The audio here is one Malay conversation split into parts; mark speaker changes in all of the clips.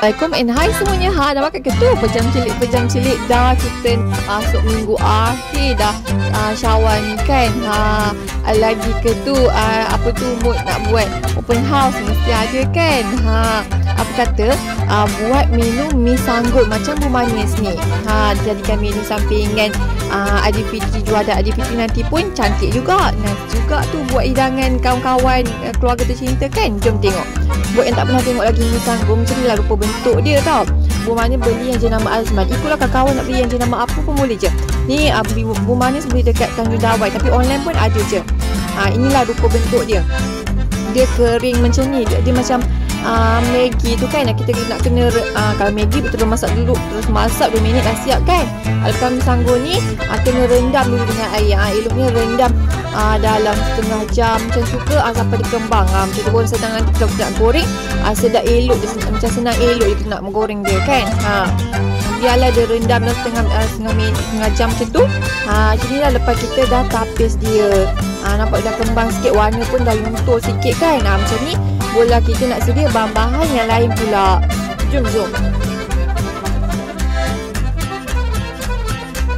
Speaker 1: Assalamualaikum and hai semuanya. Dah makan ke tu? Pejam cilik dah kita masuk minggu akhir dah Syawal ni kan. Lagi ke tu apa tu mood nak buat open house mesti ada kan. Apa kata buat minum mi sanggut macam Bu Manis ni. Jadikan minum sampingan Aidilfitri, juara Aidilfitri nanti pun cantik juga. Nanti juga tu buat hidangan kawan-kawan keluarga tercinta kan. Jom tengok. Buat yang tak pernah tengok lagi mi sanggut, macam ni lah rupa bentuk dia tau. Bu Manis beli yang jenama Azman. Ikutlah kawan nak beli yang jenama apa pun boleh je. Ni Bu Manis beli dekat Tanjung Dawai, tapi online pun ada je. Inilah rupa bentuk dia. Dia kering macam ni. Dia macam Maggi tu kan, kita nak kena kalau Maggi betul masak dulu, terus masak 2 minit dah siap kan. Kalau mi sanggut ni kena rendam dulu dengan air. Eloknya rendam dalam setengah jam macam suka sampai dia kembang. Macam tu pun sedang nanti kalau kita nak goreng sedap elok je, macam senang elok je kita nak menggoreng dia kan. Biarlah dia rendam dalam setengah jam macam tu. Macam ni lah lepas kita dah tapis dia. Nampak dah kembang sikit, warna pun dah luntur sikit kan. Macam ni boleh kita nak sedia bahan-bahan yang lain pula. Jom.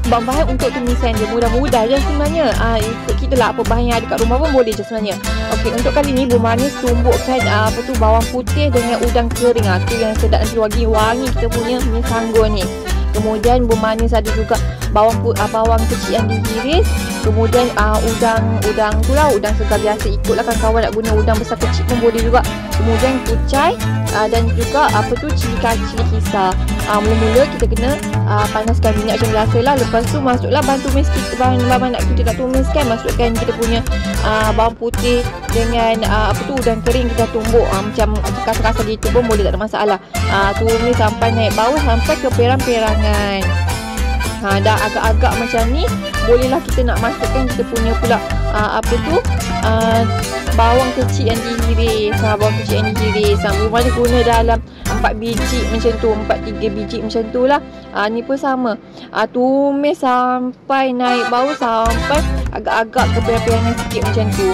Speaker 1: Bahan-bahan untuk tumisan dia mudah-mudah je sebenarnya. Ikut kita lah apa bahan yang ada kat rumah pun boleh je sebenarnya. Okey, untuk kali ni Bu Manis tumbukkan bawang putih dengan udang kering. Tu yang sedap nanti wangi kita punya mi sanggut ni. Kemudian Bu Manis ada juga bawang kecil yang dihiris. Kemudian udang tu lah, udang segar biasa. Ikutlah kawan-kawan nak guna udang besar kecil pun boleh juga. Kemudian kucai dan juga cili kisar. Mula-mula kita kena panaskan minyak macam biasa lah. Lepas tu masuklah bahan tumis kita, bahan nak kita nak tumis kan. Masukkan kita punya bawang putih dengan udang kering kita tumbuk macam kasar-kasar gitu pun boleh, tak ada masalah. Tumis sampai naik bau, sampai ke perang-perangan. Dah agak-agak macam ni, bolehlah kita nak masukkan kita punya pula bawang kecil yang dihiris. Bu Manis guna dalam 4 biji macam tu, 3 biji macam tu lah. Ni pun sama. Tumis sampai naik bau, sampai agak-agak ke perang-perangan sikit macam tu.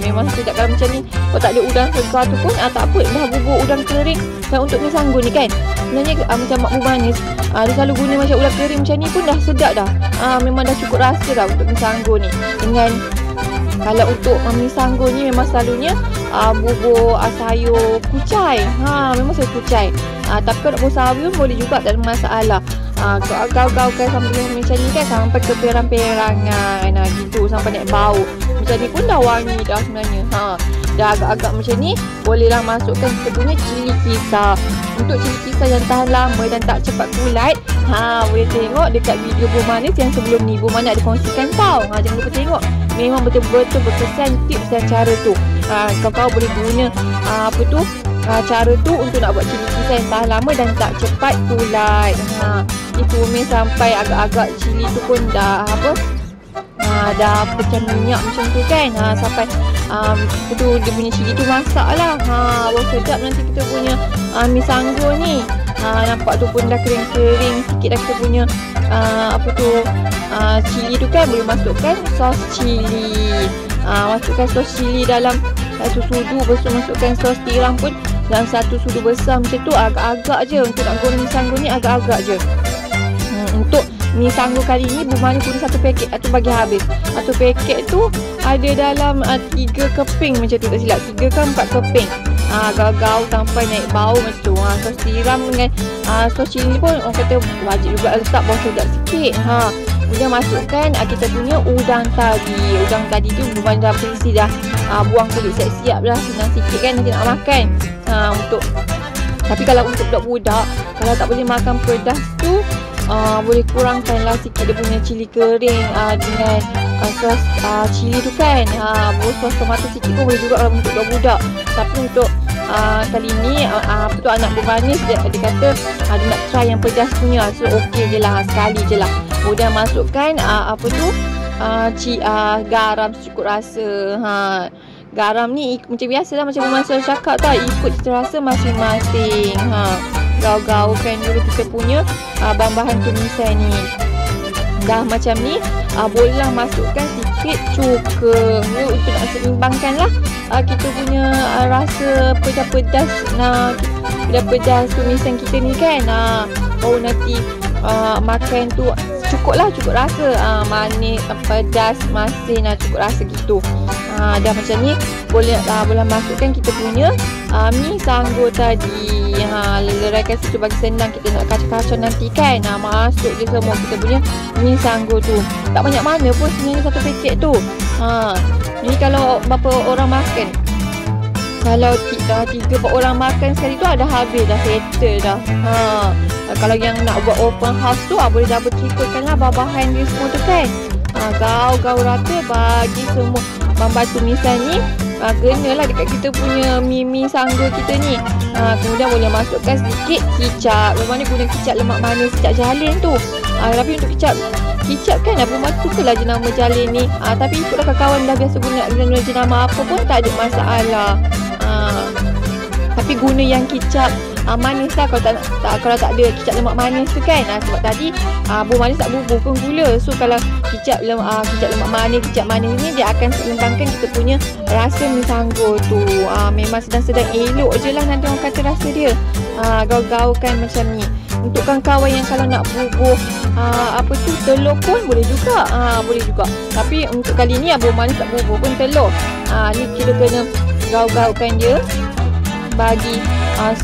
Speaker 1: Memang sedap kalau macam ni. Kalau tak ada udang segar tu pun tak apa, dah bubur udang kering. Dan untuk mi sanggut ni kan, sebenarnya macam Mak Bu Manis dia selalu guna macam udang kering macam ni pun dah sedap dah. Memang dah cukup rasa dah untuk mi sanggut ni. Kalau untuk mi sanggut ni memang selalunya bubur sayur kucai. Memang sayur kucai. Tapi kalau nak bubur sayur boleh juga, tak ada masalah. Gaul-gaulkan sambil macam ni kan, sampai ke perang-perangan gitu, sampai naik bau. Macam ni pun dah wangi dah sebenarnya. Dah agak-agak macam ni, bolehlah masukkan kita punya cili kisar. Untuk cili kisar yang tahan lama dan tak cepat kulat, boleh tengok dekat video Bu Manis yang sebelum ni. Bu Manis ada kongsikan tau. Jangan lupa tengok. Memang betul-betul berkesan tips dan cara tu. Kau boleh guna cara tu untuk nak buat cili kisar yang tahan lama dan tak cepat kulat. Ditumis sampai agak-agak cili tu pun dah dah pecah minyak macam tu kan. Sampai dia punya cili tu masak lah. Baru sedap nanti kita punya mi sanggut ni. Nampak tu pun dah kering-kering sikit dah kita punya cili tu kan. Boleh masukkan sos cili. Masukkan sos cili dalam satu sudu. Lepas tu masukkan sos tiram pun dalam satu sudu besar macam tu. Agak-agak je untuk nak goreng mi sanggut ni, agak-agak je. Untuk mi sanggut kali ni Bu Manis guna 1 paket atau bagi habis. 1 paket tu ada dalam 3 keping macam tu, tak silap 3 ke 4 keping. Gaul sampai naik bau macam tu. Sos tiram dengan sos cili pun orang kata wajib juga letak bau sedap sikit. Kemudian masukkan kita punya udang tadi. Udang tadi tu Bu Manis dah berisi dah. Buang kulit siap-siap dah, senang sikit kan nanti nak makan. Tapi kalau untuk budak-budak, kalau tak boleh makan pedas tu, boleh kurangkanlah sikit dia punya cili kering dengan sos cili tu kan. Sos tomato sikit pun boleh juga kalau untuk budak-budak. Tapi untuk kali ni anak Bu Manis dia kata dia nak try yang pedas punya. So okey je lah, sekali je lah. Kemudian masukkan garam secukup rasa. Garam ni macam biasa lah, macam Bu Manis cakap tau, ikut cita rasa masing-masing. Gaul-gaulkan dulu kita punya bahan-bahan tumisan ni. Dah macam ni, bolehlah masukkan sikit cuka untuk nak seimbangkan lah kita punya rasa pedas-pedas. dah pedas tumisan kita ni kan. Baru nanti makan tu cukup rasa. Manis, pedas, masin, cukup rasa gitu. Dah macam ni boleh masukkan kita punya mi sanggo tadi. Leraikan situ bagi senang kita nak kacau-kacau nanti kan. Masuk je semua kita punya mi sanggo tu. Tak banyak mana pun sebenarnya satu paket tu. Ni kalau berapa orang makan. Kalau 3-4 orang makan sekali tu dah habis, dah settle dah. Kalau yang nak buat open house tu boleh double triplekan lah bahan dia semua tu kan. Gaul rata bagi semua bahan tumisan ni. Kenalah dekat kita punya mi sanggo kita ni. Kemudian boleh masukkan sedikit kicap. Mana guna kicap lemak manis, kicap jalin tu. Tapi untuk kicap kan Abu Mas sukalah jenama jalin ni. Tapi ikutlah kawan dah biasa guna jenama apa pun tak ada masalah. Tapi guna yang kicap manis lah kalau tak ada kicap lemak manis tu kan. Sebab tadi Abu Manis tak bubuh pun gula. So kalau kicap lemak manis, kicap manis ni dia akan seimbangkan kita punya rasa mi sanggo tu. Memang sedang-sedang elok je lah nanti orang kata rasa dia. Gaul-gaulkan macam ni. Untuk kawan-kawan yang kalau nak bubuh telur pun boleh juga. Boleh juga. Tapi untuk kali ni Abu Manis tak bubuh pun telur. Ni kita kena gaul-gaulkan dia bagi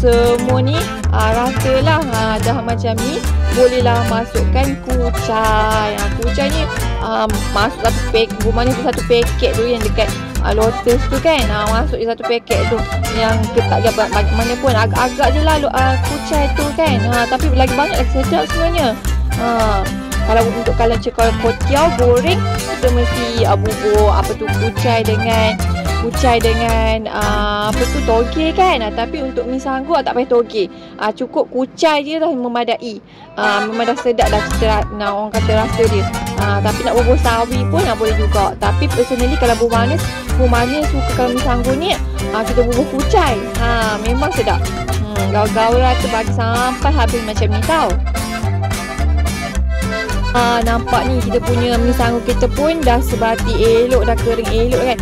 Speaker 1: semua ni rata lah. Dah macam ni bolehlah masukkan kucai. Kucai ni masuk satu paket. Abu Manis tu satu paket tu yang dekat Lotus tu kan. Masuk je satu paket tu yang tak ada banyak mana pun. Agak-agak je lah kucai tu kan. Tapi lagi banyak lagi sedap sebenarnya. Kalau untuk kalau kotiau goreng kita mesti bubur kucai dengan toge kan. Tapi untuk mi sanggo tak payah toge. Cukup kucai je dah memadai. Memang dah sedap dah kita orang kata rasa dia. Tapi nak bubur sawi pun boleh juga. Tapi personally kalau Bu Manis suka kalau mi sanggo ni kita bubur kucai. Memang sedap. Gaul-gaul lah terbagi sampai habis macam ni tau. Nampak ni kita punya mi sanggo kita pun dah sebati elok, dah kering elok kan.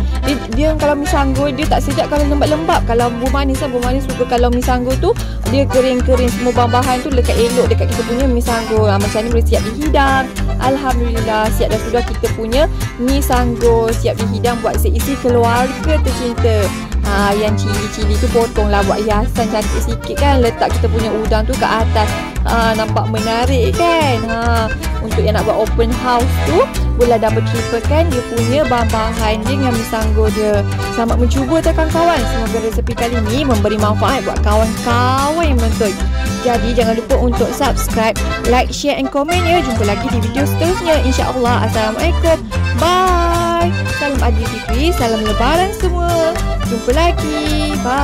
Speaker 1: Dia kalau mi sanggo dia tak sedap kalau lembab-lembab. Kalau Bu Manis suka kalau mi sanggo tu dia kering-kering, semua bahan-bahan tu lekat elok dekat kita punya mi sanggo. Macam ni boleh siap dihidang. Alhamdulillah siap dah sudah kita punya mi sanggo siap dihidang buat seisi keluarga tercinta. Yang cili-cili tu potonglah buat hiasan cantik sikit kan. Letak kita punya udang tu ke atas. Nampak menarik kan. Untuk yang nak buat open house tu boleh double triple kan dia punya bahan-bahan dia dengan mi sanggo dia. Selamat mencuba kawan-kawan. Semoga resepi kali ni memberi manfaat buat kawan-kawan yang menonton. Jadi jangan lupa untuk subscribe, like, share and komen ya. Jumpa lagi di video seterusnya insya-Allah. Assalamualaikum. Bye. Salam Aidilfitri, salam lebaran semua. Jumpa lagi. Bye.